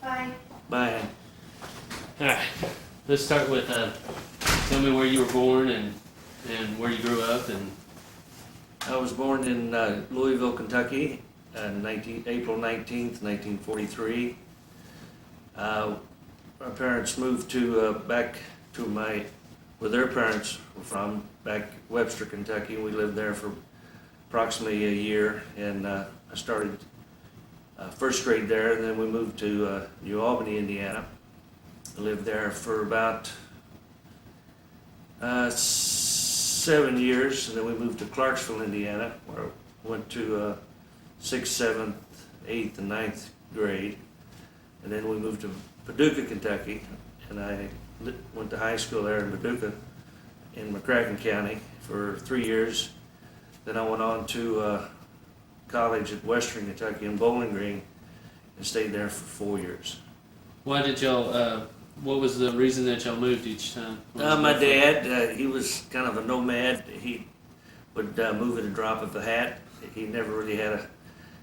Bye. Bye. Alright, let's start with, tell me where you were born and where you grew up and... I was born in Louisville, Kentucky, April 19th, 1943. My parents moved back to where their parents were from, back Webster, Kentucky. We lived there for approximately a year, and I started first grade there, and then we moved to New Albany, Indiana. I lived there for about 7 years, and then we moved to Clarksville, Indiana, where I went to 6th, 7th, 8th, and 9th grade. And then we moved to Paducah, Kentucky, and I went to high school there in Paducah in McCracken County for 3 years. Then I went on to college at Western Kentucky in Bowling Green and stayed there for 4 years. Why did y'all, what was the reason that y'all moved each time? My dad, he was kind of a nomad. He would move at a drop of a hat. He never really had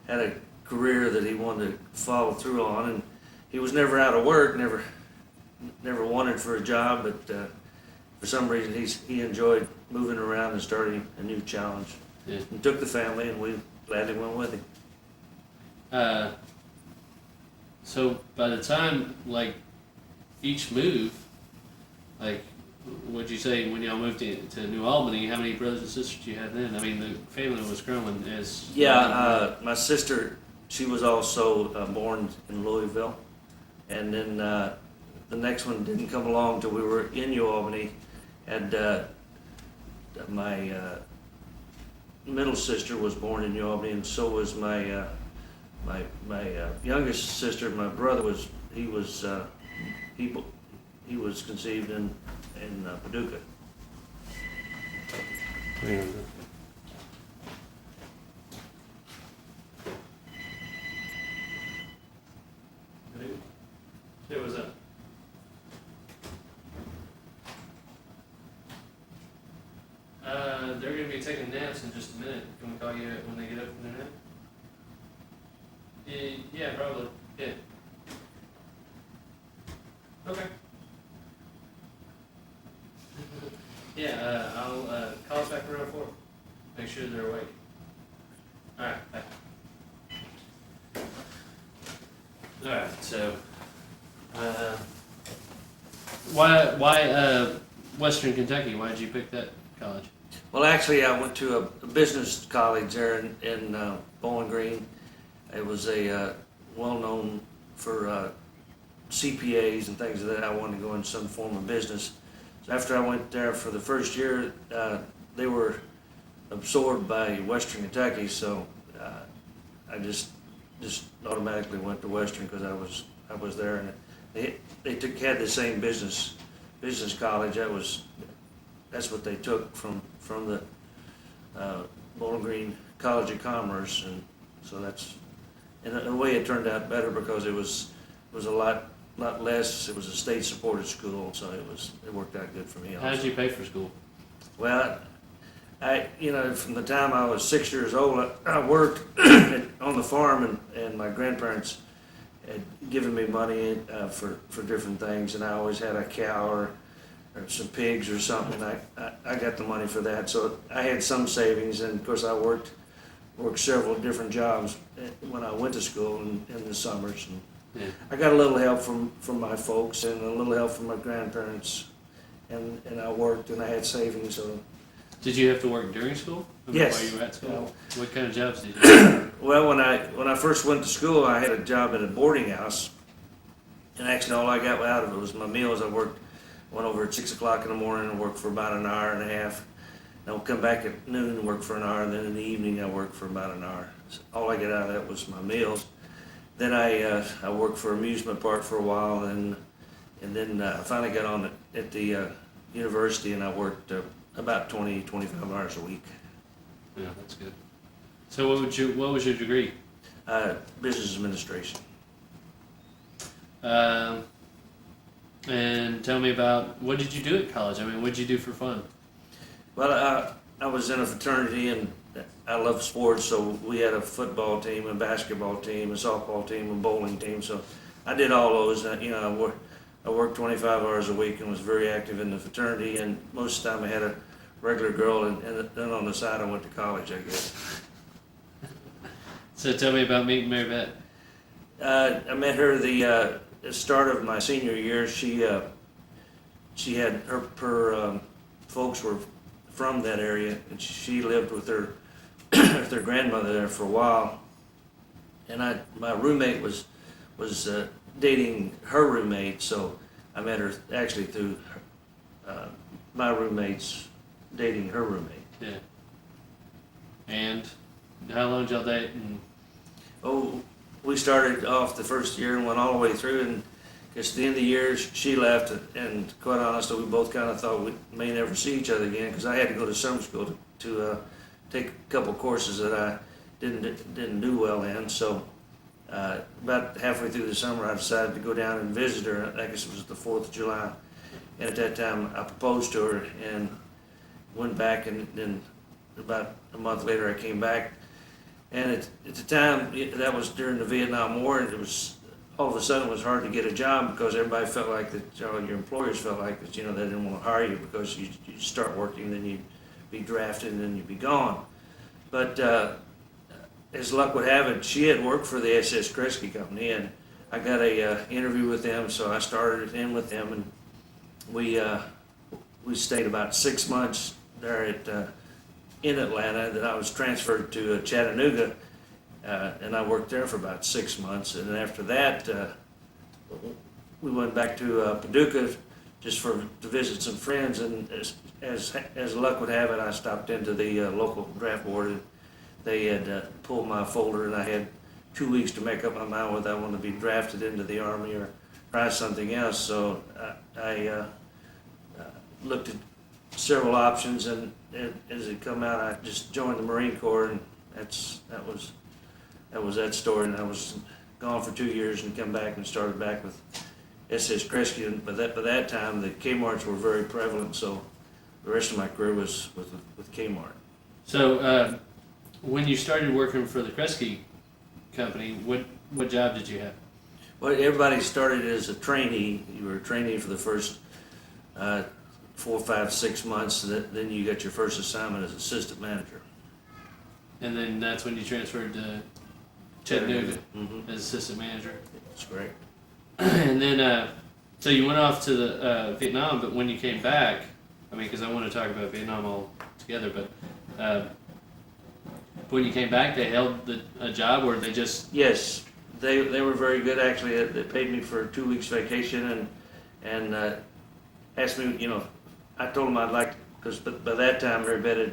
a career that he wanted to follow through on, and he was never out of work, never wanted for a job, but for some reason he enjoyed moving around and starting a new challenge. Yeah. And took the family, and we gladly went with him. So by the time, like, each move, like, what'd you say when y'all moved to New Albany, how many brothers and sisters you had then? I mean, the family was growing as... Yeah, my sister, she was also born in Louisville, and then the next one didn't come along till we were in New Albany, and my middle sister was born in New Albany, and so was my youngest sister. My brother was conceived in Paducah. Hey, what's up? They're going to be taking naps in just a minute. Can we call you when they get up from their nap? Yeah, probably. Yeah. Okay. Yeah, I'll call us back around 4. Make sure they're awake. Alright, bye. Alright, so, why Western Kentucky? Why did you pick that college? Well, actually, I went to a business college there in Bowling Green. It was well-known for CPAs and things like that. I wanted to go into some form of business. So after I went there for the first year, they were absorbed by Western Kentucky, so I just automatically went to Western because I was there, and they had the same business college. That's what they took from the Bowling Green College of Commerce, and so that's, in a way, it turned out better because it was a lot less. It was a state-supported school, so it worked out good for me. How did you pay for school? Well, from the time I was 6 years old, I worked on the farm, and my grandparents had given me money for different things, and I always had a cow or some pigs or something. I got the money for that, so I had some savings, and of course I worked several different jobs when I went to school in the summers. And Yeah. I got a little help from my folks and a little help from my grandparents, and I worked and I had savings. So. Did you have to work during school? Yes. While you were at school? Yeah. What kind of jobs did you do? Well, when I first went to school, I had a job at a boarding house, and actually all I got out of it was my meals. I went over at 6 o'clock in the morning and worked for about an hour and a half. And I would come back at noon and work for an hour, and then in the evening I worked for about an hour. So all I got out of that was my meals. Then I worked for amusement park for a while, and then I finally got on at the university, and I worked about 25 hours a week. Yeah, that's good. So what was your degree? Business administration. And tell me about, what did you do at college? I mean, what did you do for fun? Well, I was in a fraternity, and I love sports, so we had a football team, a basketball team, a softball team, a bowling team, so I did all those. I worked 25 hours a week and was very active in the fraternity. And most of the time, I had a regular girl, and then on the side, I went to college, I guess. So tell me about meeting Mary Beth. I met her the start of my senior year. She had her folks were from that area, and she lived with her with her grandmother there for a while. And my roommate was dating her roommate, so I met her actually through my roommate's dating her roommate. Yeah. And how long did y'all date? And Oh, we started off the first year and went all the way through, and at the end of the year she left, and quite honestly, we both kind of thought we may never see each other again because I had to go to summer school to take a couple courses that I didn't do well in. So about halfway through the summer, I decided to go down and visit her. I guess it was the 4th of July, and at that time I proposed to her and went back, and then about a month later I came back. And at the time, that was during the Vietnam War, and it was all of a sudden it was hard to get a job because everybody felt like that, your employers felt like that, they didn't want to hire you because you start working, then you'd be drafted, and then you'd be gone. But as luck would have it, she had worked for the SS Kresge Company, and I got a interview with them, so I started in with them, and we stayed about 6 months there in Atlanta. Then I was transferred to Chattanooga, and I worked there for about 6 months. And then after that, we went back to Paducah just to visit some friends. And as luck would have it, I stopped into the local draft board, and they had pulled my folder, and I had 2 weeks to make up my mind whether I wanted to be drafted into the Army or try something else. So I looked at several options, and as it come out, I just joined the Marine Corps, and that was that story. And I was gone for 2 years and come back and started back with SS Kresge. And by that time, the Kmarts were very prevalent, so the rest of my career was with Kmart. So when you started working for the Kresge company, what job did you have? Well, everybody started as a trainee. You were a trainee for the first 4, 5, 6 months. Then you got your first assignment as assistant manager. And then that's when you transferred to Chattanooga Mm-hmm. as assistant manager. That's great. And then, so you went off to the Vietnam, but when you came back, I mean, because I want to talk about Vietnam all together, but when you came back, they held a job, or they just... Yes, they were very good, actually. They paid me for 2 weeks vacation, and asked me, I told them I'd like, because by that time Mary Beth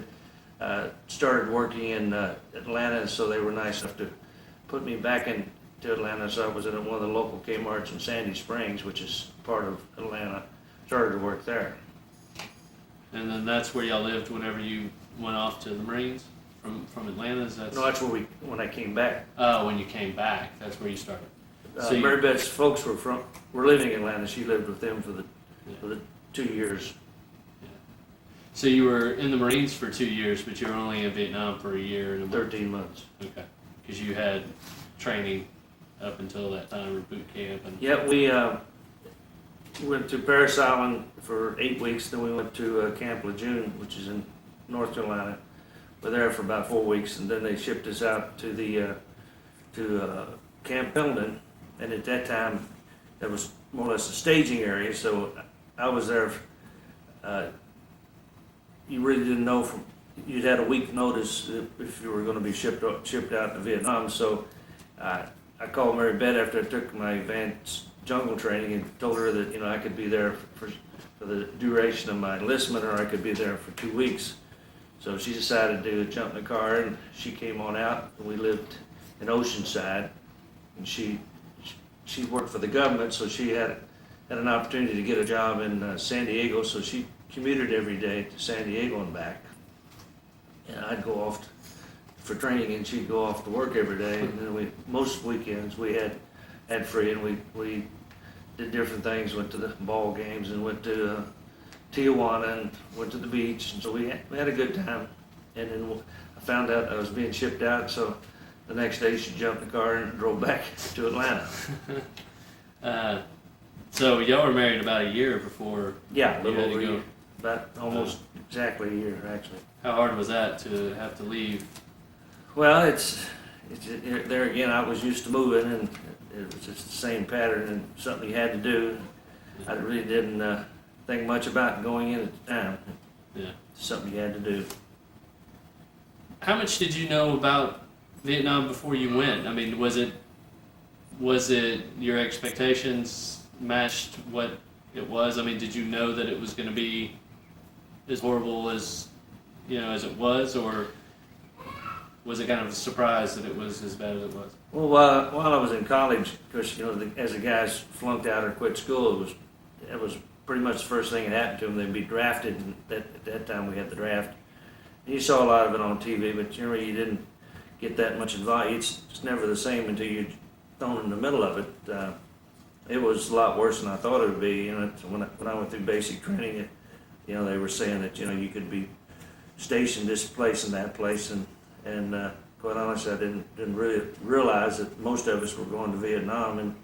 had started working in Atlanta, so they were nice enough to put me back into Atlanta. So I was in one of the local Kmarts in Sandy Springs, which is part of Atlanta. Started to work there. And then that's where y'all lived whenever you went off to the Marines from Atlanta? No, that's where when I came back. Oh, when you came back, that's where you started. So Mary Beth's folks were living in Atlanta. She lived with them for the 2 years. Yeah. So you were in the Marines for 2 years, but you were only in Vietnam for a year and a month. 13 months. Okay. Because you had training up until that time, or boot camp. And Yeah, we went to Paris Island for 8 weeks. Then we went to Camp Lejeune, which is in North Carolina. We were there for about 4 weeks, and then they shipped us out to the Camp Pendleton. And at that time, that was more or less a staging area. So I was there. You really didn't know you'd had a week notice if you were going to be shipped out to Vietnam. So I called Mary Beth after I took my advanced jungle training and told her that I could be there for the duration of my enlistment, or I could be there for 2 weeks. So she decided to jump in the car, and she came on out. And we lived in Oceanside, and she worked for the government, so she had an opportunity to get a job in San Diego. So she commuted every day to San Diego and back. And I'd go off for training, and she'd go off to work every day. And then most weekends we had free, and we did different things. Went to the ball games and went to Tijuana and went to the beach. And so we had a good time. And then I found out I was being shipped out, so the next day she jumped in the car and drove back to Atlanta. So y'all were married about a year before. Yeah, a You little had to over a go. year. About almost exactly a year, actually. How hard was that to have to leave? Well, there again, I was used to moving, and it was just the same pattern and something you had to do. I really didn't think much about going in at the time. Yeah. It's something you had to do. How much did you know about Vietnam before you went? I mean, was it your expectations matched what it was? I mean, did you know that it was going to be as horrible as as it was, or was it kind of a surprise that it was as bad as it was? Well, while I was in college, of course, as the guys flunked out or quit school, it was pretty much the first thing that happened to them. They'd be drafted, and at that time we had the draft. And you saw a lot of it on TV, but generally you didn't get that much involved. It's never the same until you're thrown in the middle of it. It was a lot worse than I thought it would be. When I went through basic training, they were saying that you could be stationed this place and that place, and quite honestly, I didn't really realize that most of us were going to Vietnam. And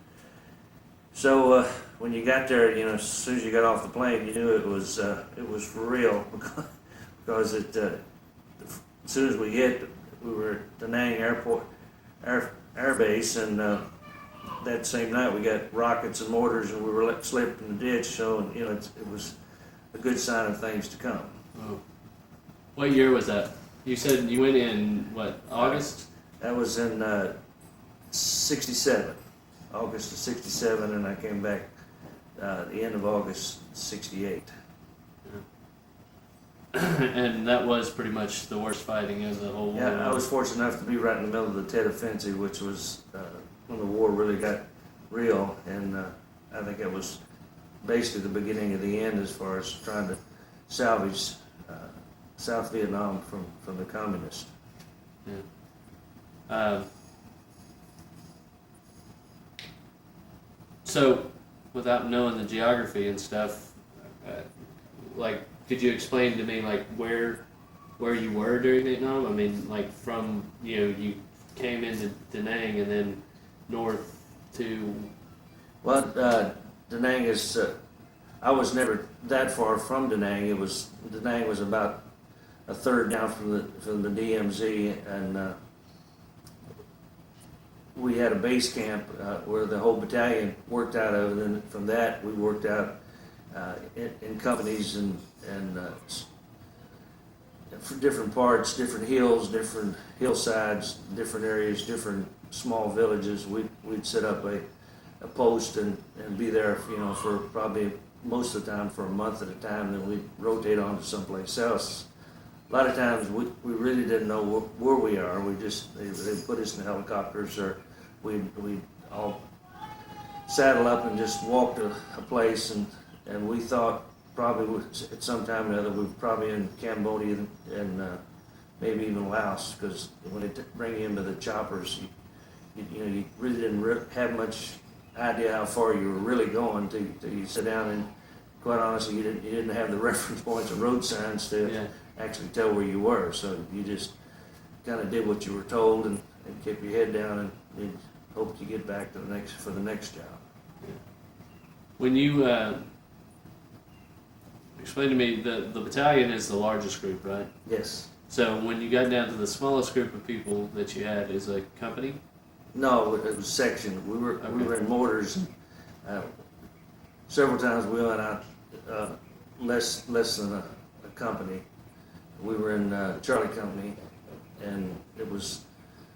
so when you got there, as soon as you got off the plane, you knew it was for real because as soon as we hit, we were at Da Nang Airport Air Base, and that same night we got rockets and mortars, and we were slipped in the ditch. So it was a good sign of things to come. Oh. What year was that? You said you went in what, August? That was in '67, August of '67, and I came back the end of August '68. And that was pretty much the worst fighting of the whole war. Yeah, I was fortunate enough to be right in the middle of the Tet Offensive, which was when the war really got real, and I think it was basically the beginning of the end as far as trying to salvage South Vietnam from the communists. Yeah. So, without knowing the geography and stuff, could you explain to me where you were during Vietnam? I mean, from you came into Da Nang and then north to. Well, Da Nang is. I was never that far from Da Nang. Da Nang was about a third down from the DMZ, and we had a base camp where the whole battalion worked out of, and then from that we worked out in companies and for different parts, different hills, different hillsides, different areas, different small villages. We'd set up a post and be there, for probably most of the time for a month at a time, then we'd rotate on to someplace else. A lot of times we really didn't know where we are. They put us in helicopters, or we'd all saddle up and just walk to a place, and we thought probably at some time or another we were probably in Cambodia and maybe even Laos, because when they bring you into the choppers, you really didn't have much idea how far you were really going till you sit down, and quite honestly you didn't have the reference points or road signs to actually tell where you were, so you just kind of did what you were told and kept your head down and hoped you get back to the next job. Yeah. When you explain to me, the battalion is the largest group, right? Yes. So when you got down to the smallest group of people that you had, is a company? No, it was sectioned. We were in mortars. And, several times we went out less than a company. We were in Charlie Company, and it was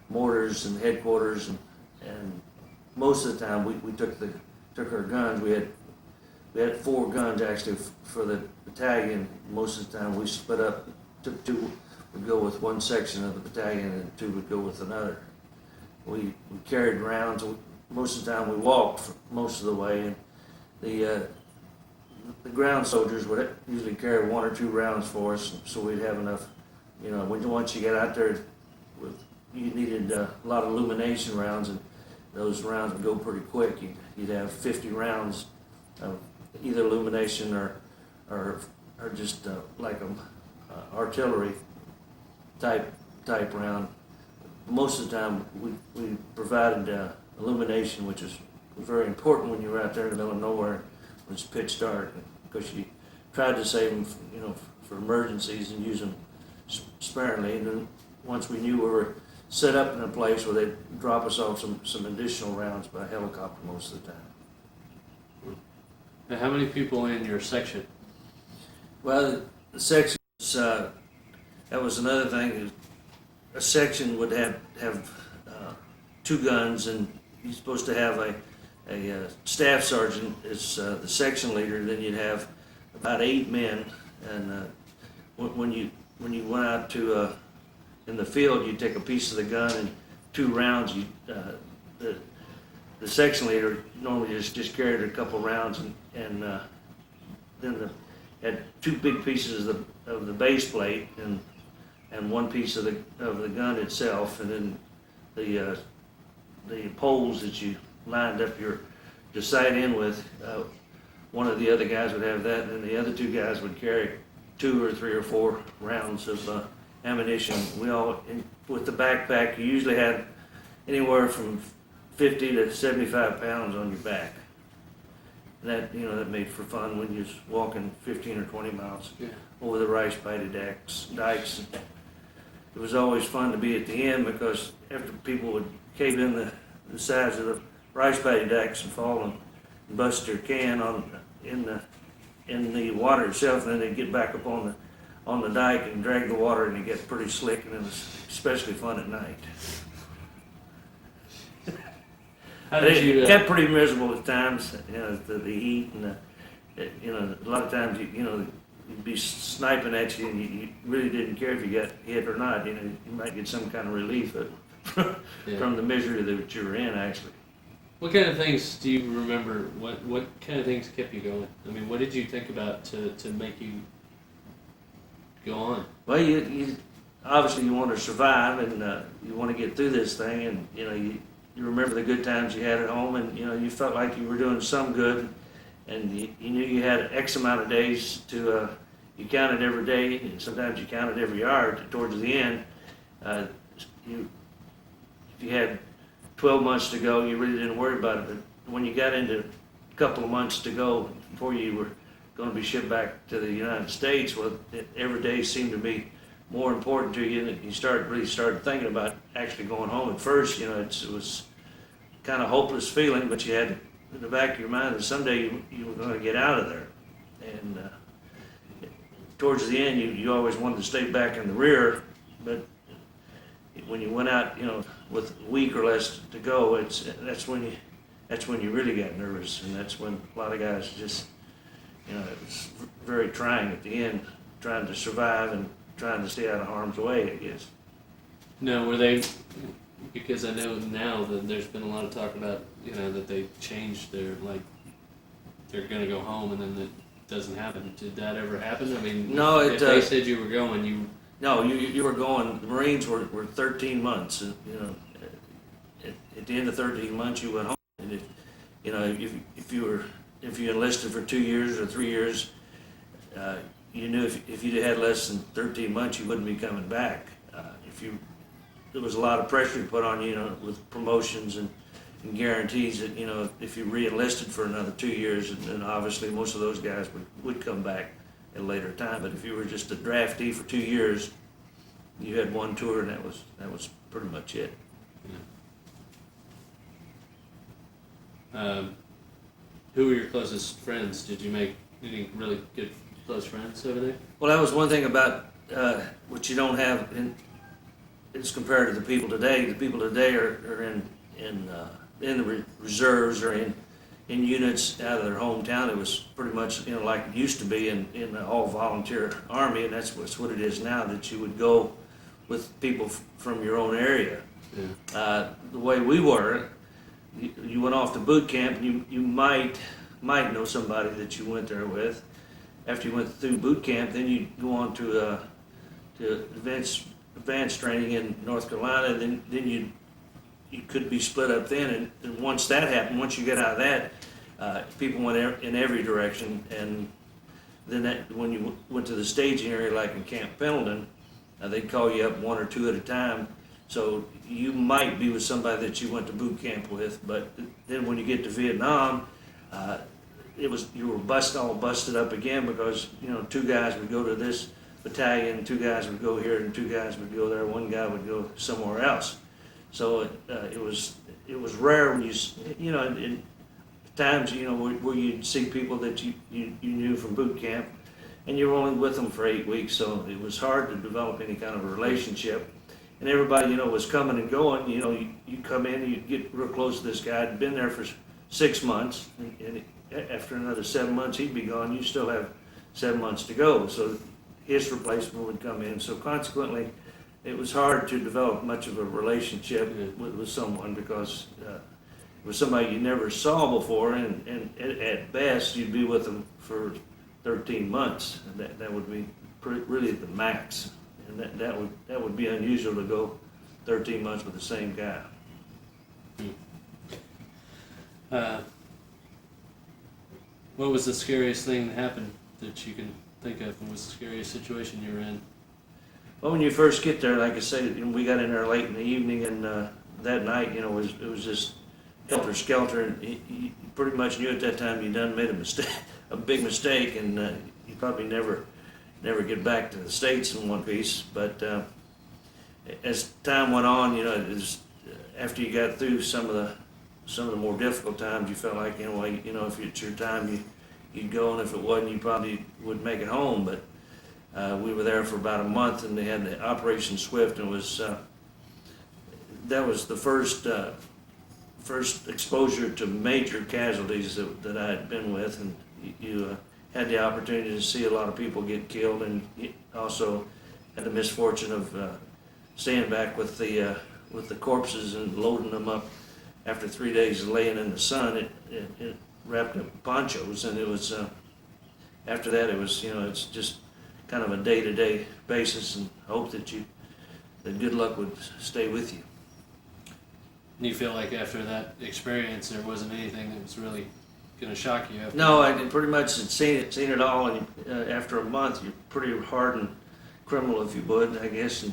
mortars and headquarters, and most of the time we took our guns. We had 4 guns actually for the battalion. Most of the time we split up. Took 2 would go with one section of the battalion, and 2 would go with another. We carried rounds. Most of the time we walked most of the way, and the ground soldiers would usually carry 1 or 2 rounds for us, so we'd have enough. Once you get out there, you needed a lot of illumination rounds, and those rounds would go pretty quick. You'd have 50 rounds of either illumination or just like an artillery type round. Most of the time we provided illumination, which is very important when you were out there in the middle of nowhere when it's pitch dark, because you tried to save them, for emergencies and use them sparingly. And then once we knew we were set up in a place where they'd drop us off some additional rounds by helicopter most of the time. Now, how many people in your section? Well, the sections, that was another thing. A section would have two guns, and you're supposed to have a staff sergeant as the section leader. Then you'd have about 8 men, and when you went out to in the field, you'd take a piece of the gun and 2 rounds. The section leader normally just carried a couple rounds, and then had 2 big pieces of the base plate and 1 piece of the gun itself, and then the poles that you lined up your sight in with. One of the other guys would have that, and then the other 2 guys would carry 2 or 3 or 4 rounds of ammunition. We all, with the backpack, you usually had anywhere from 50 to 75 pounds on your back. And that made for fun when you was walking 15 or 20 miles over the rice paddy dikes. It was always fun to be at the end, because after people would cave in the sides of the rice paddy dikes and fall and bust their can in the water itself, and then they'd get back up on the dike and drag the water, and it get pretty slick, and it was especially fun at night. How did you? It got pretty miserable at times, the heat, and a lot of times you'd be sniping at you, and you really didn't care if you got hit or not. You might get some kind of relief from the misery that you were in, actually. What kind of things do you remember? What kind of things kept you going? I mean, what did you think about to make you go on? Well, you obviously you want to survive, and you want to get through this thing, and you remember the good times you had at home, and you felt like you were doing some good, and you knew you had X amount of days to. You counted every day, and sometimes you counted every yard towards the end. If you had 12 months to go, you really didn't worry about it. But when you got into a couple of months to go before you were going to be shipped back to the United States, well, every day seemed to be more important to you, and you started thinking about actually going home. At first, it was kind of hopeless feeling, but you had in the back of your mind that someday you were going to get out of there. And towards the end, you always wanted to stay back in the rear, but when you went out, with a week or less to go, that's when you really got nervous, and that's when a lot of guys just, it was very trying at the end, trying to survive and trying to stay out of harm's way, I guess. No, were they? Because I know now that there's been a lot of talk about, that they changed their, they're going to go home, and then it doesn't happen. Did that ever happen? I mean, no. If they said you were going, No, you were going. The Marines were 13 months. And, at the end of 13 months, you went home. And if you enlisted for 2 years or 3 years, you knew if you had less than 13 months, you wouldn't be coming back. There was a lot of pressure put on you, with promotions and guarantees that if you re-enlisted for another 2 years, and obviously most of those guys would come back at a later time. But if you were just a draftee for 2 years, you had one tour, and that was pretty much it. Yeah. Who were your closest friends? Did you make any really good close friends over there? Well, that was one thing about what you don't have as compared to the people today. The people today are in the reserves or in units out of their hometown. It was pretty much like it used to be in the all-volunteer Army, and that's what it is now, that you would go with people from your own area. Yeah. The way we were, you went off to boot camp, and you might know somebody that you went there with. After you went through boot camp, then you go on to advanced training in North Carolina. Then you could be split up then, and once that happened, once you get out of that, people went in every direction. And then when you went to the staging area, like in Camp Pendleton, they'd call you up 1 or 2 at a time So you might be with somebody that you went to boot camp with, but then when you get to Vietnam, you were all busted up again because, you know, two guys would go to this battalion, two guys would go here, and two guys would go there, one guy would go somewhere else. So it was rare when you know, in times, you know, where you'd see people that you knew from boot camp, and you were only with them for 8 weeks, so it was hard to develop any kind of a relationship. And everybody, you know, was coming and going. You know, you come in, you get real close to this guy. Had been there for 6 months, and after another 7 months, he'd be gone. You still have 7 months to go. So his replacement would come in. So consequently, it was hard to develop much of a relationship with someone because it was somebody you never saw before, and at best, you'd be with them for 13 months. And that would be really the max. And that would be unusual to go 13 months with the same guy. What was the scariest thing that happened that you can think of? What was the scariest situation you were in? Well, when you first get there, like I said, we got in there late in the evening, and that night, you know, it was just helter skelter, and you pretty much knew at that time you done made a mistake, a big mistake, and you probably never get back to the States in one piece. But as time went on, you know, it was, after you got through some of the more difficult times, you felt like, anyway, you know, if it's your time, you'd go, and if it wasn't, you probably would make it home. But we were there for about a month, and they had the Operation Swift, and that was the first exposure to major casualties that I had been with, and you had the opportunity to see a lot of people get killed, and also had the misfortune of staying back with the corpses and loading them up after 3 days of laying in the sun. It wrapped up ponchos, and it was after that it was, you know, it's just kind of a day-to-day basis, and hope that good luck would stay with you. And you feel like after that experience, there wasn't anything that was really going to shock you? No, I pretty much had seen it all, and after a month, you're pretty hardened criminal, if you would, I guess, and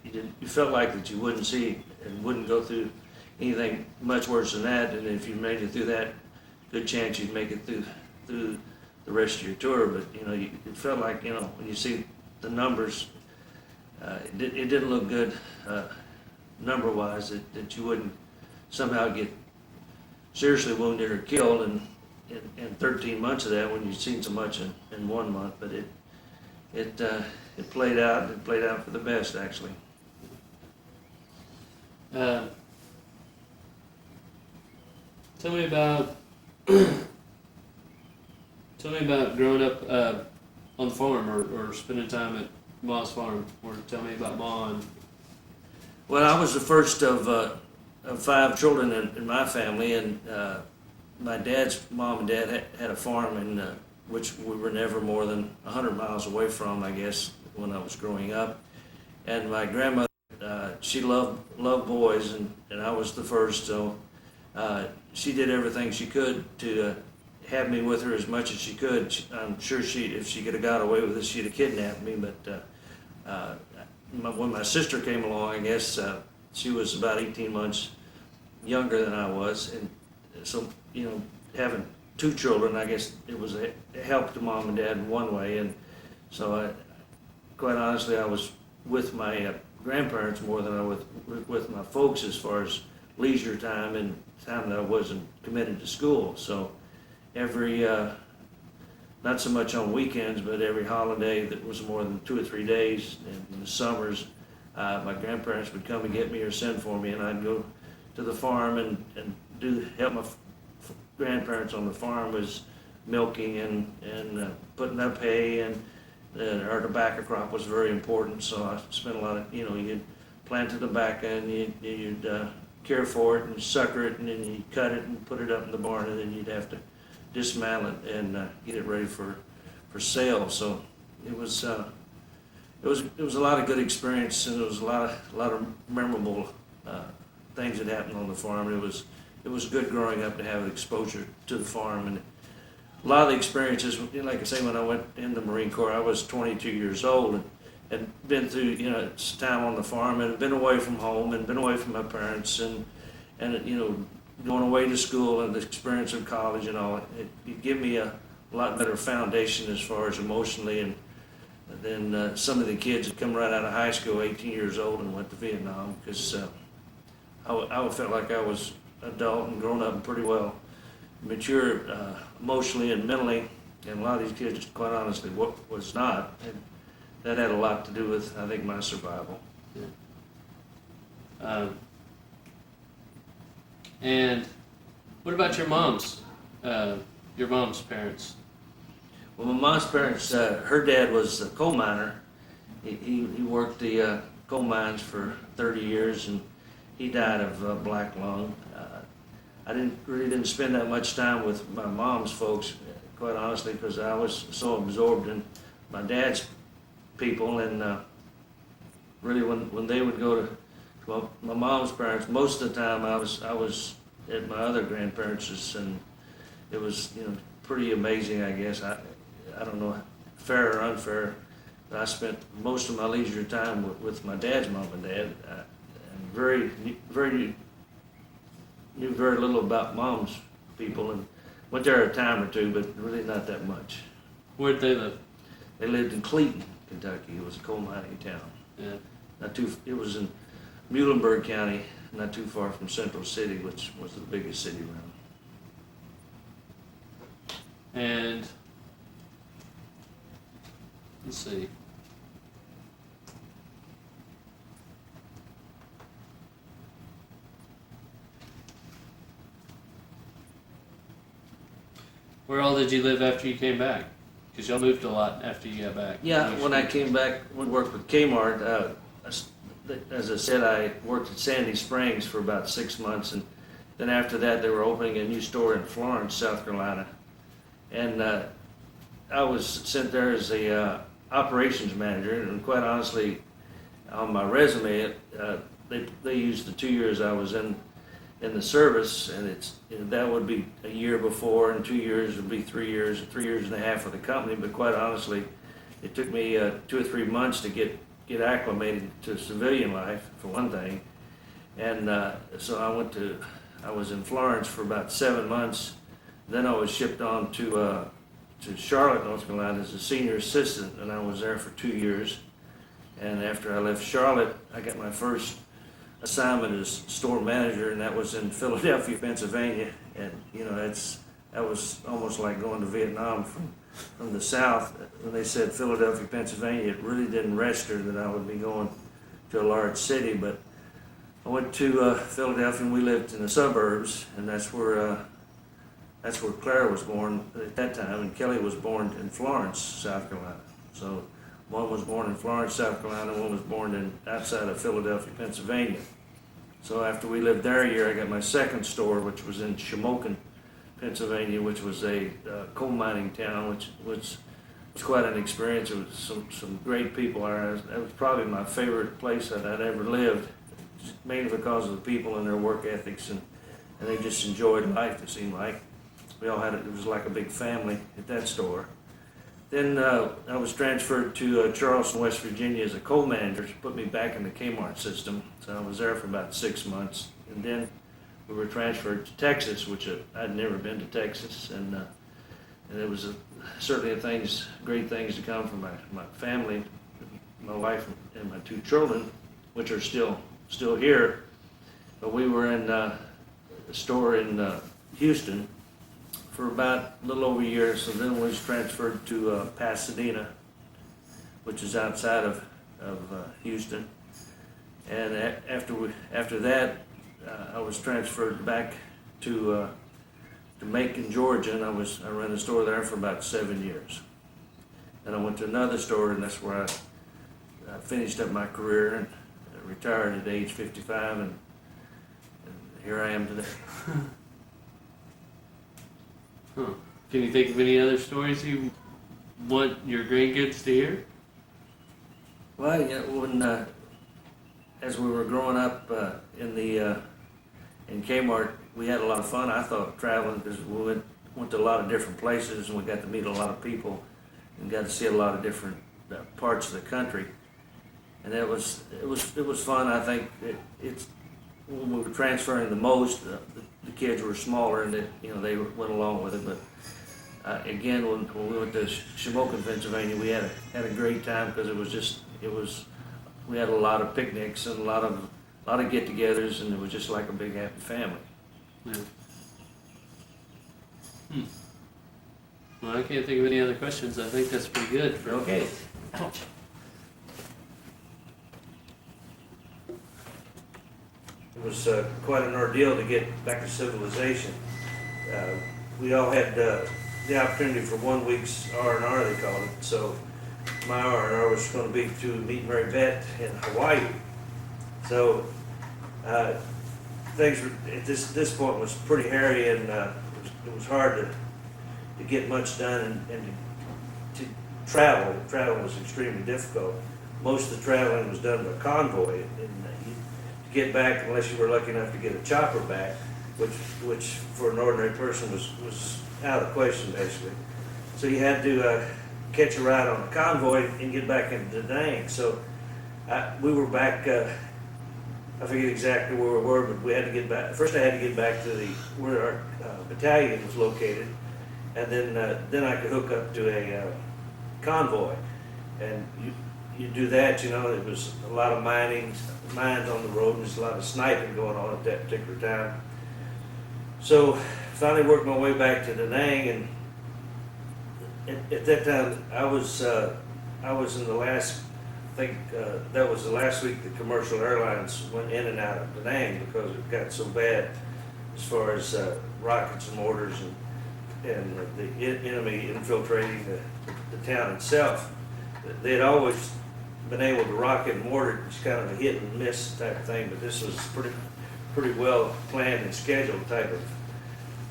you felt like that you wouldn't see and wouldn't go through anything much worse than that, and if you made it through that, good chance you'd make it through the rest of your tour. But, you know, it felt like, you know, when you see the numbers, it didn't look good number-wise, that you wouldn't somehow get seriously wounded or killed in 13 months of that, when you've seen so much in 1 month. But it played out, and it played out for the best, actually. Tell me about growing up on the farm, or spending time at Ma's farm, or tell me about Ma. And Well, I was the first of 5 children in my family, and my dad's mom and dad had a farm in which we were never more than 100 miles away from, I guess, when I was growing up. And my grandmother, she loved boys, and I was the first, so she did everything she could to have me with her as much as she could. I'm sure if she could have got away with it, she'd have kidnapped me. But when my sister came along, I guess she was about 18 months younger than I was, and so, you know, having 2 children, I guess it was a help to mom and dad in one way. And so quite honestly, I was with my grandparents more than I was with my folks, as far as leisure time and time that I wasn't committed to school. So every, not so much on weekends, but every holiday that was more than 2 or 3 days, and in the summers, my grandparents would come and get me or send for me, and I'd go to the farm and help my grandparents on the farm, was milking and putting up hay, and our tobacco crop was very important, so I spent a lot of, you know, you'd plant the tobacco, and you'd care for it and sucker it, and then you'd cut it and put it up in the barn, and then you'd have to dismantle it and get it ready for sale. So it was a lot of good experience, and it was a lot of memorable things that happened on the farm. It was good growing up to have exposure to the farm, and a lot of the experiences, like I say, when I went in the Marine Corps, I was 22 years old, had been through, time on the farm and had been away from home and been away from my parents and going away to school and the experience of college and all, it gave me a lot better foundation as far as emotionally and than some of the kids that come right out of high school, 18 years old, and went to Vietnam, because I felt like I was adult and grown up and pretty well mature emotionally and mentally, and a lot of these kids, quite honestly, was not. And that had a lot to do with, I think, my survival. Yeah. And what about your mom's parents? Well, my mom's parents, her dad was a coal miner. He worked the coal mines for 30 years, and he died of black lung. I really didn't spend that much time with my mom's folks, quite honestly, because I was so absorbed in my dad's people, and really when they would go to my mom's parents, most of the time I was at my other grandparents', and it was pretty amazing, I guess. I don't know, fair or unfair, but I spent most of my leisure time with my dad's mom and dad, and knew very little about mom's people, and went there a time or two, but really not that much. Where'd they live? They lived in Cleveland, Kentucky. It was a coal mining town. Yeah. It was in Muhlenberg County, not too far from Central City, which was the biggest city around. And let's see. Where all did you live after you came back? Because y'all moved a lot after you got back. Yeah, when I came back, we worked with Kmart. As I said, I worked at Sandy Springs for about 6 months, and then after that, they were opening a new store in Florence, South Carolina, and I was sent there as a operations manager. And quite honestly, on my resume, they used the 2 years I was in the service, and that would be a year before, and 2 years would be 3 years, 3 years and a half for the company. But quite honestly, it took me 2 or 3 months to get acclimated to civilian life, for one thing. And so I was in Florence for about 7 months. Then I was shipped on to Charlotte, North Carolina, as a senior assistant, and I was there for 2 years. And after I left Charlotte, I got my first assignment as store manager, and that was in Philadelphia, Pennsylvania. And that was almost like going to Vietnam from the South. When they said Philadelphia, Pennsylvania, it really didn't register that I would be going to a large city. But I went to Philadelphia, and we lived in the suburbs, and that's where Clara was born at that time, and Kelly was born in Florence, South Carolina. So one was born in Florence, South Carolina, one was born outside of Philadelphia, Pennsylvania. So after we lived there a year, I got my second store, which was in Shamokin, Pennsylvania, which was a coal mining town, which was quite an experience. It was some great people there. That was probably my favorite place that I'd ever lived, mainly because of the people and their work ethics, and they just enjoyed life, it seemed like. We all had it was like a big family at that store. Then I was transferred to Charleston, West Virginia as a coal manager to put me back in the Kmart system. So I was there for about 6 months. And then we were transferred to Texas, which I'd never been to Texas. And it was certainly great things to come from my family, my wife and my 2 children, which are still here. But we were in a store in Houston for about a little over a year. So then we was transferred to Pasadena, which is outside of Houston. And after that, I was transferred back to Macon, Georgia, and I ran a store there for about 7 years. And I went to another store, and that's where I finished up my career and retired at age 55, and here I am today. Huh. Can you think of any other stories you want your grandkids to hear? Well, when as we were growing up in Kmart, we had a lot of fun. I thought traveling, because we went to a lot of different places, and we got to meet a lot of people and got to see a lot of different parts of the country. and it was fun. I think it's when we were transferring the most, the kids were smaller and they went along with it. But again, when we went to Shamokin, Pennsylvania, we had a great time because we had a lot of picnics and a lot of get-togethers, and it was just like a big happy family. Yeah. Well, I can't think of any other questions. I think that's pretty good. Okay. Ouch. It was quite an ordeal to get back to civilization. We all had the opportunity for 1 week's R&R, they called it. So my R&R was going to be to meet Mary Beth in Hawaii. So things were, at this point was pretty hairy, and it was hard to get much done and to travel. Travel was extremely difficult. Most of the traveling was done by convoy, and to get back, unless you were lucky enough to get a chopper back, which for an ordinary person was out of the question basically. So you had to catch a ride on a convoy and get back into Da Nang. So we were back. I forget exactly where we were, but we had to get back. First, I had to get back to where our battalion was located, and then I could hook up to a convoy. And you do that, it was a lot of mines on the road, and there's a lot of sniping going on at that particular time. So finally worked my way back to Da Nang, and at that time I was in the last. I think that was the last week the commercial airlines went in and out of Da Nang because it got so bad as far as rockets and mortars and the enemy infiltrating the town itself. They had always been able to rocket and mortar, it's kind of a hit and miss type of thing, but this was pretty well planned and scheduled type of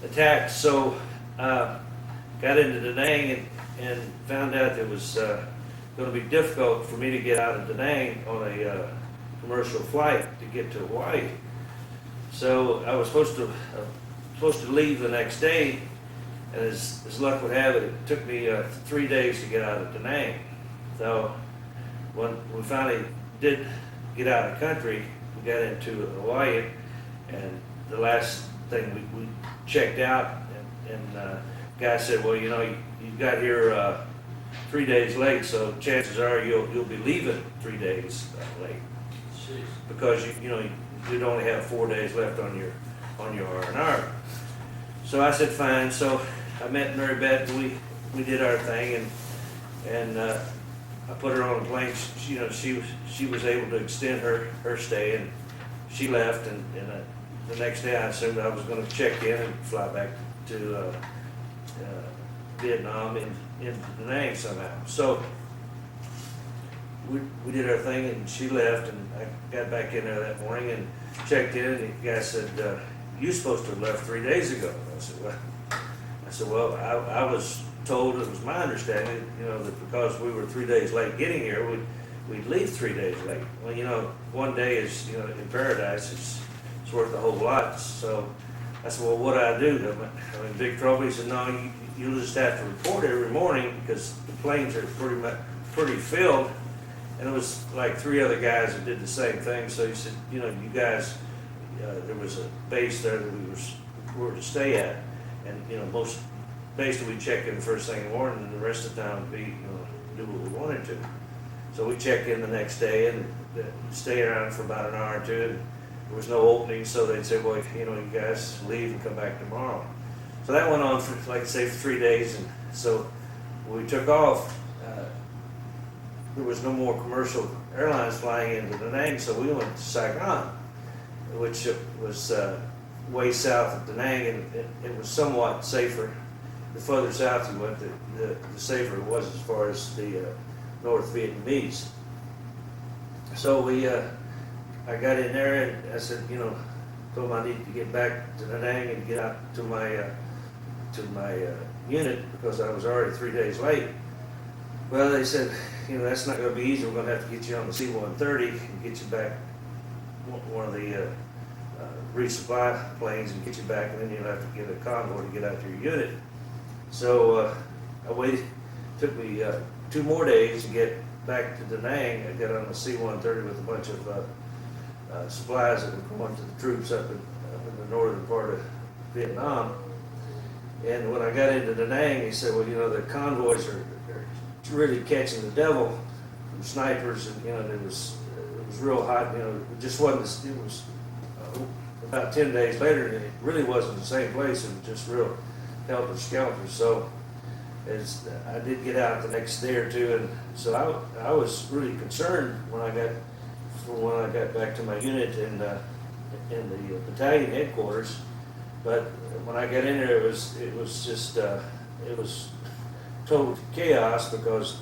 attack. So got into Da Nang and found out it was going to be difficult for me to get out of Da Nang on a commercial flight to get to Hawaii. So I was supposed to leave the next day, and as luck would have it, it took me 3 days to get out of Da Nang. So when we finally did get out of the country, we got into Hawaii, and the last thing we checked out, and guy said, well, you got here 3 days late, so chances are you'll be leaving 3 days late. Jeez. Because you'd only have 4 days left on your R&R. So I said fine. So I met Mary Beth, and we did our thing, and I put her on a plane. She was able to extend her stay, and she left, and the next day I assumed I was going to check in and fly back to Vietnam in Da Nang somehow. So we did our thing, and she left, and I got back in there that morning and checked in, and the guy said, "You're supposed to have left 3 days ago." I said, well, I was told, it was my understanding, that because we were 3 days late getting here, we'd leave 3 days late. Well, 1 day is, in paradise, it's worth a whole lot. So I said, well, what do I do? I'm in big trouble. He said, no, you'll just have to report every morning because the planes are pretty filled. And it was like 3 other guys that did the same thing. So he said, you guys, there was a base there that we were to stay at. And, basically we check in the first thing in the morning, and the rest of the time would be, do what we wanted to. So we check in the next day and stay around for about an hour or two. And there was no opening, so they'd say, well, you guys leave and come back tomorrow. So that went on for, like I say, for 3 days. And so when we took off, there was no more commercial airlines flying into Da Nang, so we went to Saigon, which was way south of Da Nang, and it was somewhat safer. The further south you went, the safer it was as far as the North Vietnamese. So I got in there, and I said, told them I needed to get back to Da Nang and get out to my unit because I was already 3 days late. Well, they said, that's not going to be easy. We're going to have to get you on the C-130 and get you back one of the resupply planes and get you back, and then you'll have to get a convoy to get out to your unit. So I waited. It took me 2 more days to get back to Da Nang. I got on a C-130 with a bunch of supplies that were going to the troops up in the northern part of Vietnam. And when I got into Da Nang, he said, well, you know, the convoys are really catching the devil from snipers, and, you know, it was real hot, you know, it just wasn't, it was about 10 days later, and it really wasn't the same place, it was just real helter-skelter. So I did get out the next day or two, and so I was really concerned when I got back to my unit in the battalion headquarters. But when I got in there, it was just it was total chaos, because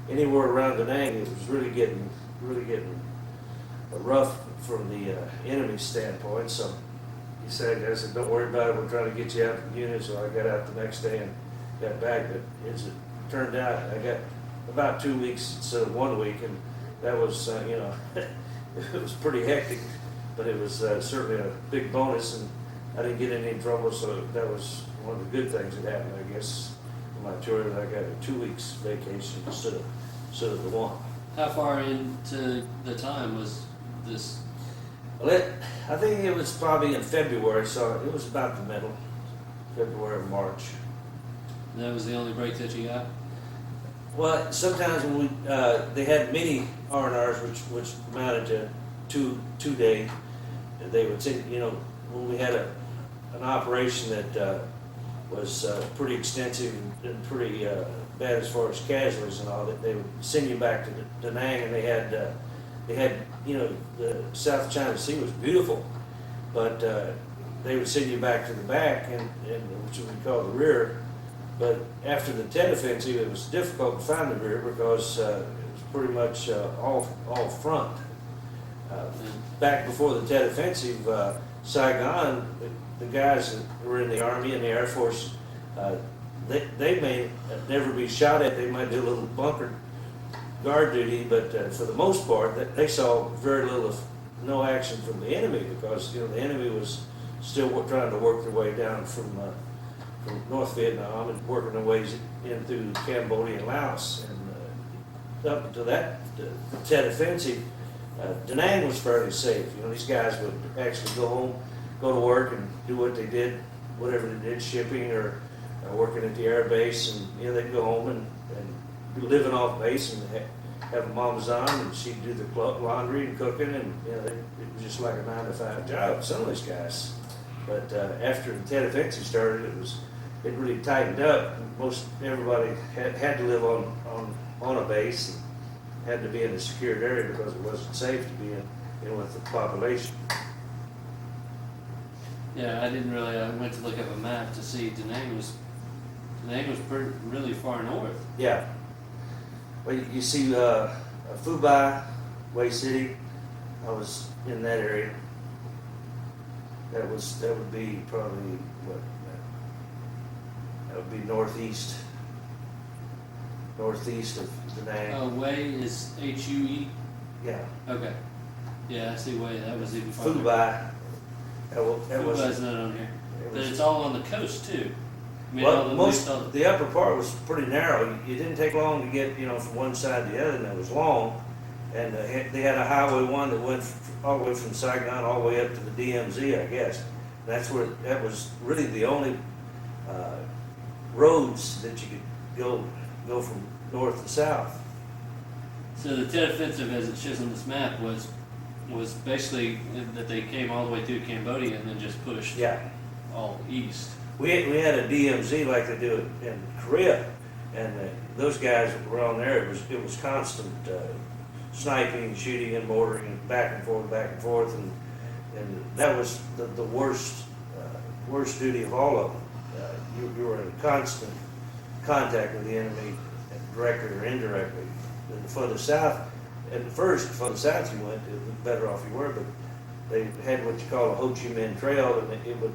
anywhere around Da Nang it was really getting rough from the enemy standpoint. So I said, don't worry about it, we're trying to get you out of the unit. So I got out the next day and got back. But as it turned out, I got about 2 weeks instead of 1 week, and that was you know, it was pretty hectic, but it was certainly a big bonus, and I didn't get in any trouble. So that was one of the good things that happened, I guess, in my tour, that I got a 2 weeks vacation instead of the one. How far into the time was this? Well, I think it was probably in February, so it was about the middle, February or March. That was the only break that you got? Well, sometimes when they had many R&Rs, which amounted to two day, they would say, you know, when we had an operation that was pretty extensive and pretty bad as far as casualties and all, that they would send you back to Da Nang, and they had, you know, the South China Sea was beautiful, but they would send you back to the back, and which we call the rear. But after the Tet Offensive, it was difficult to find the rear, because it was pretty much all front. Back before the Tet Offensive, Saigon, the guys that were in the Army and the Air Force, they may never be shot at. They might do a little bunker guard duty, but for the most part, they saw very little, if no action from the enemy, because, you know, the enemy was still trying to work their way down from North Vietnam and working their ways in through Cambodia and Laos. And up until that, the Tet Offensive, Da Nang was fairly safe. You know, these guys would actually go home, go to work, and do what they did, whatever they did, shipping or working at the air base, and, you know, they'd go home and be living off base, and have a mama's on, and she'd do the laundry and cooking, and, you know, it was just like a 9-to-5 job, some of these guys. But after the Tet Offensive started, it really tightened up. Most everybody had to live on a base, and had to be in a secured area, because it wasn't safe to be in with the population. Yeah, I didn't really. I went to look up a map to see Da Nang was really far north. Yeah. Well, you see Phu Bai, Way City, I was in that area. That would be probably what? That would be northeast of Da Nang. Way is Hue. Yeah. Okay. Yeah, I see Way. That was even farther. Phu Bai. That Phu was. Bai's not on here, but it's all on the coast too. I mean, Well, the upper part was pretty narrow. It didn't take long to get, you know, from one side to the other, and it was long. And they had a Highway 1 that went all the way from Saigon all the way up to the DMZ, I guess. That was really the only roads that you could go from north to south. So the Tet Offensive, as it shows on this map, was basically that they came all the way through Cambodia and then just pushed all east. We had a DMZ like they do in Korea, and those guys that were on there, it was constant sniping, shooting, and mortaring, and back and forth, and that was the worst duty of all of them. You were in constant contact with the enemy, directly or indirectly. And for the south, you went, the better off you were, but they had what you call a Ho Chi Minh Trail, and it would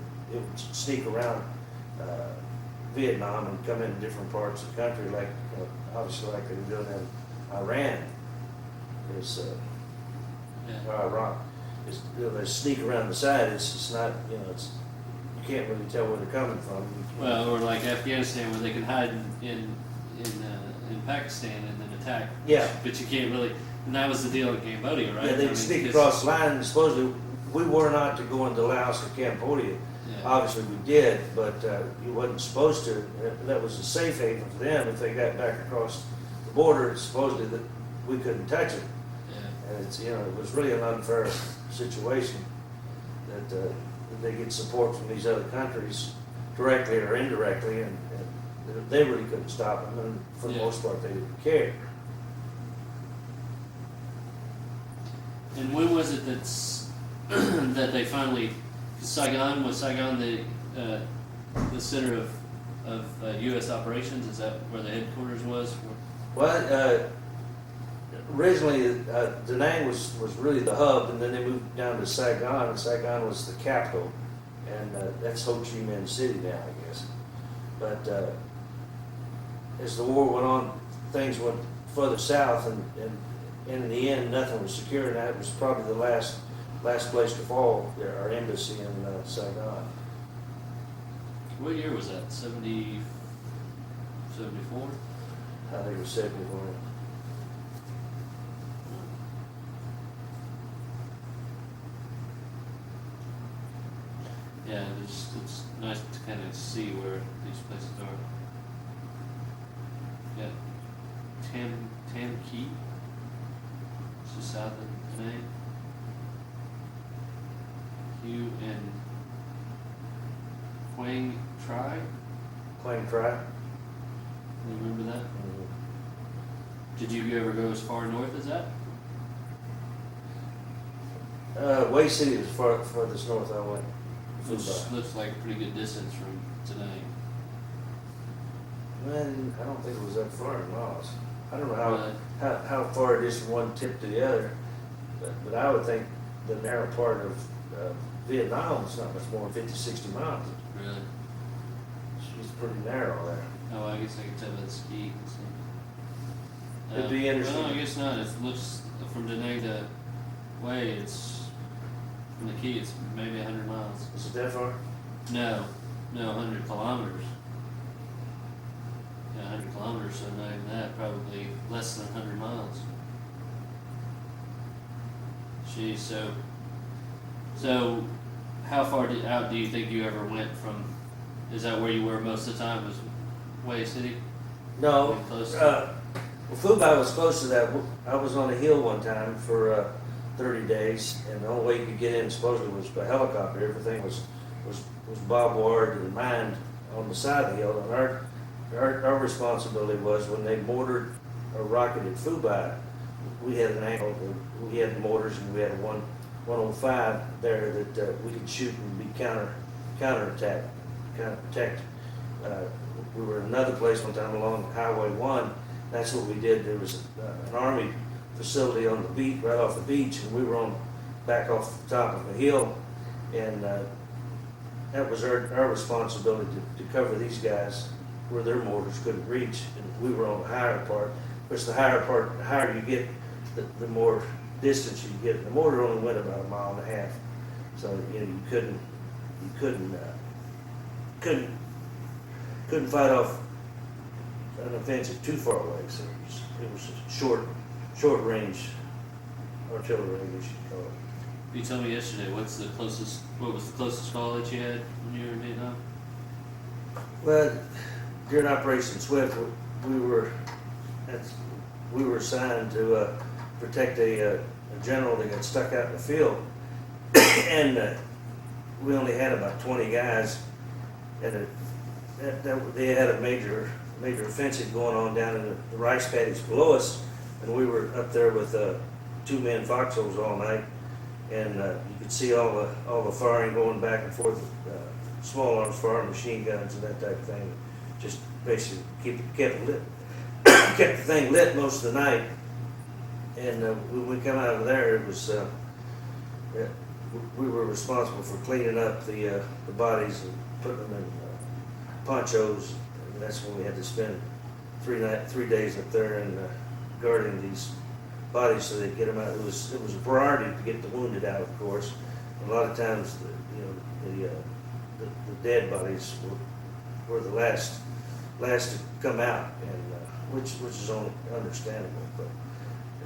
sneak around Vietnam and come into different parts of the country, like obviously like they were doing in Iran. Or Iraq. They sneak around the side. It's not, you know, you can't really tell where they're coming from. Well, or like Afghanistan, where they can hide in in Pakistan and then attack. Yeah. But you can't really. And that was the deal in Cambodia, right? Yeah, I they'd mean, sneak because- across the line, and supposedly, we were not to go into Laos or Cambodia. Yeah. Obviously, we did, but you wasn't supposed to. That was a safe haven for them. If they got back across the border, supposedly that we couldn't touch it. Yeah. And it's, it was really an unfair situation that they get support from these other countries directly or indirectly, and they really couldn't stop them, and for the Yeah. most part, they didn't care. And when was it that's that they finally? 'Cause Saigon was the center of U.S. operations. Is that where the headquarters was? Well, originally, Da Nang was really the hub, and then they moved down to Saigon, and Saigon was the capital, and that's Ho Chi Minh City now, I guess. But as the war went on, things went further south, and in the end, nothing was secure, and that was probably the last place to fall, our embassy in Saigon. What year was that? 70, 74? I think it was 71. Yeah, it's nice to kind of see where these places are. Yeah, Tam Key, it's just south of Da Nang. Hugh and Quang Tri. Plain Tri. You remember that? Did you ever go as far north as that? Way City is farthest north I went. Which looks like a pretty good distance from Da Nang. Man, I don't think it was that far in miles. I don't know Really? how far it is from one tip to the other, but I would think the narrow part of Vietnam is not much more than 50, 60 miles. Really? She's pretty narrow there. Oh, I guess I could tell by the ski. It'd be interesting. Well, no, I guess not. It looks from Da Nang to Way, it's from the Key. It's maybe 100 miles. Is it that far? No, 100 kilometers. Yeah, 100 kilometers. So not even that. Probably less than 100 miles. Gee, so how far out do you think you ever went from? Is that where you were most of the time? Was Way City? No. Pretty close. Well, Fubai was close to that. I was on a hill one time for 30 days, and the only way you could get in supposedly was by helicopter. Everything was barbed wired and mined on the side of the hill. And our responsibility was when they mortared or rocketed Fubai, we had an angle. We had mortars, and we had a 105 there that we could shoot and be counterattack, kind of protect. We were in another place one time along Highway 1. That's what we did. There was an Army facility on the beach, right off the beach, and we were on back off the top of a hill, and that was our responsibility to cover these guys where their mortars couldn't reach, and we were on the higher part. Of course, the higher you get, the more distance you get. The mortar only went about 1.5 miles, so you couldn't fight off an offensive too far away. So it was a short range artillery, I guess you'd call it. You told me yesterday. What was the closest call that you had when you were in Vietnam? Well, during Operation Swift, we were assigned to protect a general that got stuck out in the field, and we only had about 20 guys, and they had a major offensive going on down in the rice paddies below us, and we were up there with 2 men foxholes all night, and you could see all the firing going back and forth, small arms fire, machine guns, and that type of thing. Just basically kept it lit, kept the thing lit most of the night. And when we come out of there, it was we were responsible for cleaning up the bodies and putting them in ponchos. And that's when we had to spend 3 days up there and guarding these bodies so they'd get them out. It was a priority to get the wounded out, of course. A lot of times, the dead bodies were the last last to come out, and which is only understandable. But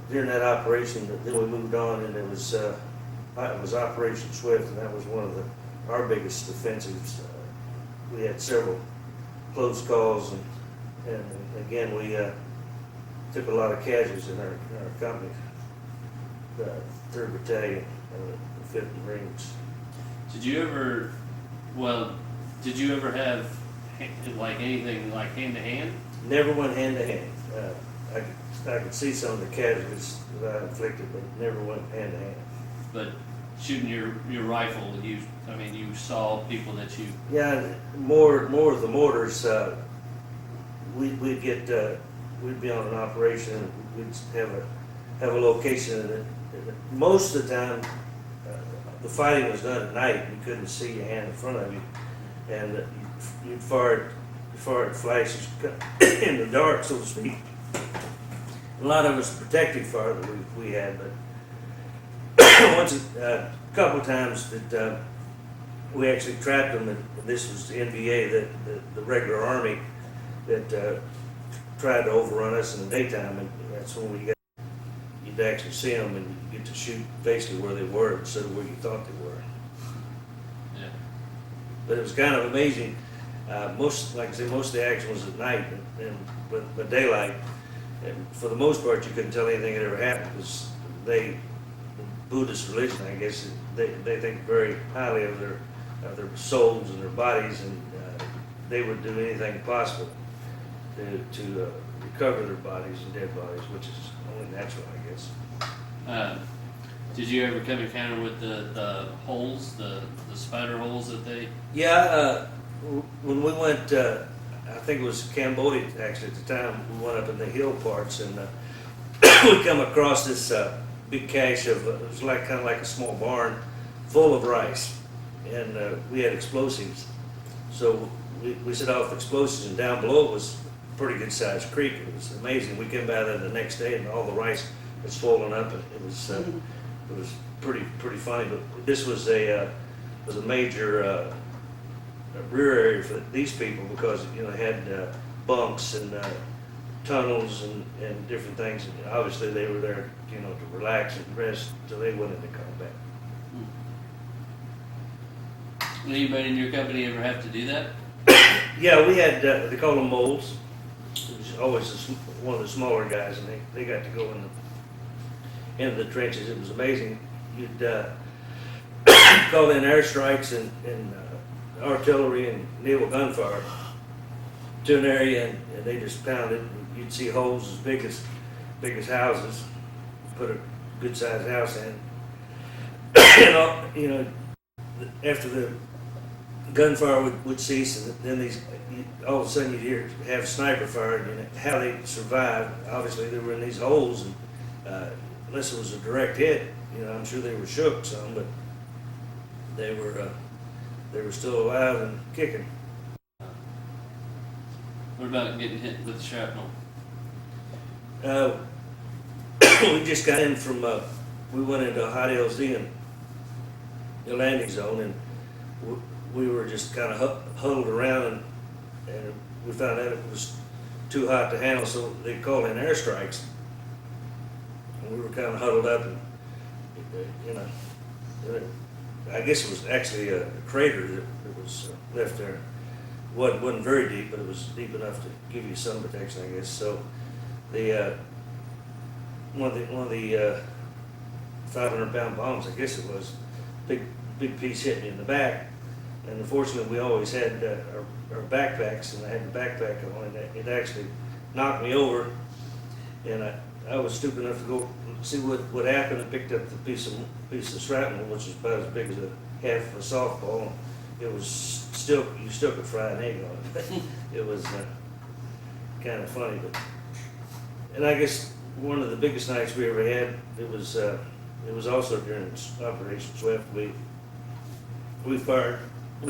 during that operation, then we moved on, and it was Operation Swift, and that was one of our biggest offensives. We had several close calls, and again we took a lot of casualties in our company, the 3rd Battalion, the 5th Marines. Did you ever have like anything like hand to hand? Never went hand to hand. I could see some of the casualties that I inflicted, but never went hand to hand. But shooting your rifle, you saw people that you. Yeah, more of the mortars. We'd be on an operation, and we'd have a location, and most of the time the fighting was done at night. You couldn't see your hand in front of you, and you'd fire flashes in the dark, so to speak. A lot of it was protective fire that we had, but a couple of times that we actually trapped them, and this was the NBA, the regular army that tried to overrun us in the daytime, and that's when you'd actually see them, and you get to shoot basically where they were instead of where you thought they were. Yeah. But it was kind of amazing. Like I said, most of the action was at night, but daylight. And for the most part, you couldn't tell anything had ever happened, because the Buddhist religion, I guess, they think very highly of their souls and their bodies, and they would do anything possible to recover their bodies and dead bodies, which is only natural, I guess. Did you ever come encounter with the holes, the spider holes that they? Yeah, when we went, I think it was Cambodia actually at the time. We went up in the hill parts, and we come across this big cache of it was kind of like a small barn full of rice, and we had explosives. So we set off explosives, and down below it was a pretty good sized creek. It was amazing. We came by there the next day, and all the rice had swollen up, and it was pretty funny. But this was a major rear area for these people, because they had bunks and tunnels and different things, and obviously they were there to relax and rest until they went into combat. Anybody in your company ever have to do that? Yeah, we had they call them moles. It was always one of the smaller guys, and they got to go into the trenches. It was amazing. You'd call in airstrikes and artillery and naval gunfire to an area, and they just pounded. You'd see holes as big as houses. Put a good sized house in. And after the gunfire would cease, and then all of a sudden you'd have sniper fire. And how they survived? Obviously they were in these holes, and unless it was a direct hit, I'm sure they were shook some, but they were still alive and kicking. What about getting hit with shrapnel? We just got in from, we went into a hot LZ in the landing zone, and we were just kind of huddled around, and we found out it was too hot to handle, so they called in airstrikes. And we were kind of huddled up, and I guess it was actually a crater that was left there. Wasn't very deep, but it was deep enough to give you some protection, I guess. So one of the 500-pound bombs, I guess it was, big piece hit me in the back, and unfortunately we always had our backpacks, and I had the backpack on, and it actually knocked me over, and I was stupid enough to go see what happened, and picked up the piece of shrapnel, which was about as big as half of a softball. It was you still could fry an egg on it. It was kind of funny, and I guess one of the biggest nights we ever had, it was also during Operation Swift. We fired all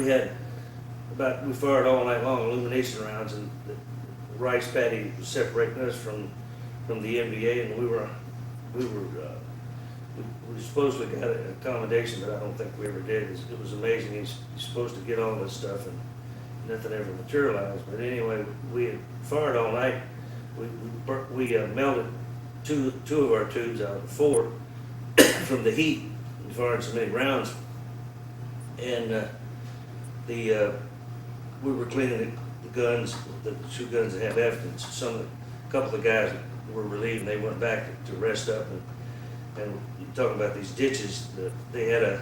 night long illumination rounds, and the rice paddy was separating us from the NBA, and we supposedly got an accommodation, but I don't think we ever did. It was amazing. He's supposed to get all this stuff, and nothing ever materialized. But anyway, we had fired all night. We melted two of our tubes out of 4 from the heat. We fired so many rounds, and we were cleaning the guns, the 2 guns that have evidence. A couple of guys were relieved, and they went back to rest up. And you're talking about these ditches. They had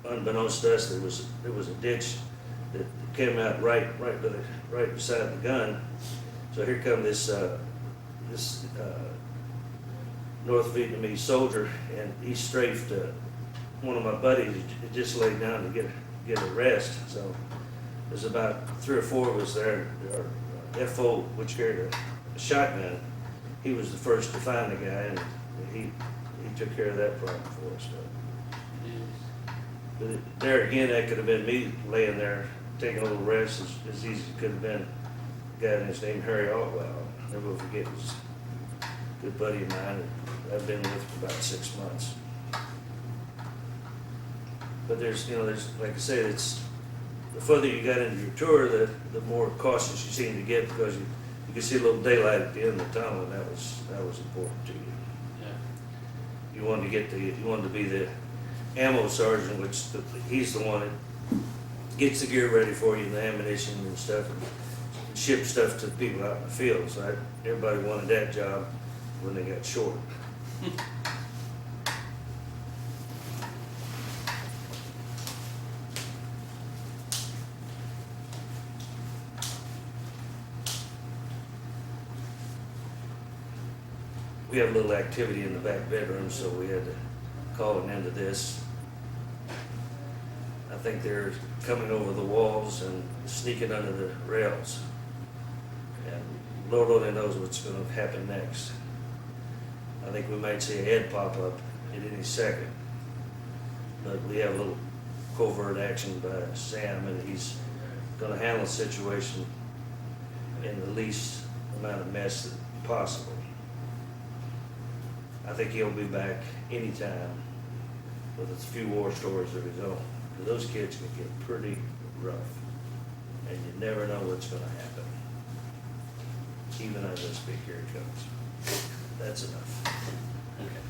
unbeknownst to us, there was a ditch that came out right beside the gun. So here come this North Vietnamese soldier, and he strafed one of my buddies. He just laid down to get a rest. So there's about 3 or 4 of us there. Our FO, which carried a shotgun, he was the first to find the guy, and he took care of that problem for us. But there again, that could have been me laying there taking a little rest as easy as it could have been a guy named Harry Altwell. I'll never forget, was a good buddy of mine that I've been with for about 6 months. But there's, like I said, it's the further you got into your tour, the more cautious you seem to get, because you can see a little daylight at the end of the tunnel, and that was important to you. Yeah. You wanted to be the ammo sergeant, which he's the one that gets the gear ready for you, and the ammunition and stuff, and ship stuff to the people out in the field. So everybody wanted that job when they got short. We have a little activity in the back bedroom, so we had to call an end to this. I think they're coming over the walls and sneaking under the rails. And Lord only knows what's going to happen next. I think we might see a head pop up at any second. But we have a little covert action by Sam, and he's going to handle the situation in the least amount of mess possible. I think he'll be back anytime with a few war stories of his own. Because those kids can get pretty rough, and you never know what's going to happen. Even as I speak, here it comes. That's enough. Okay.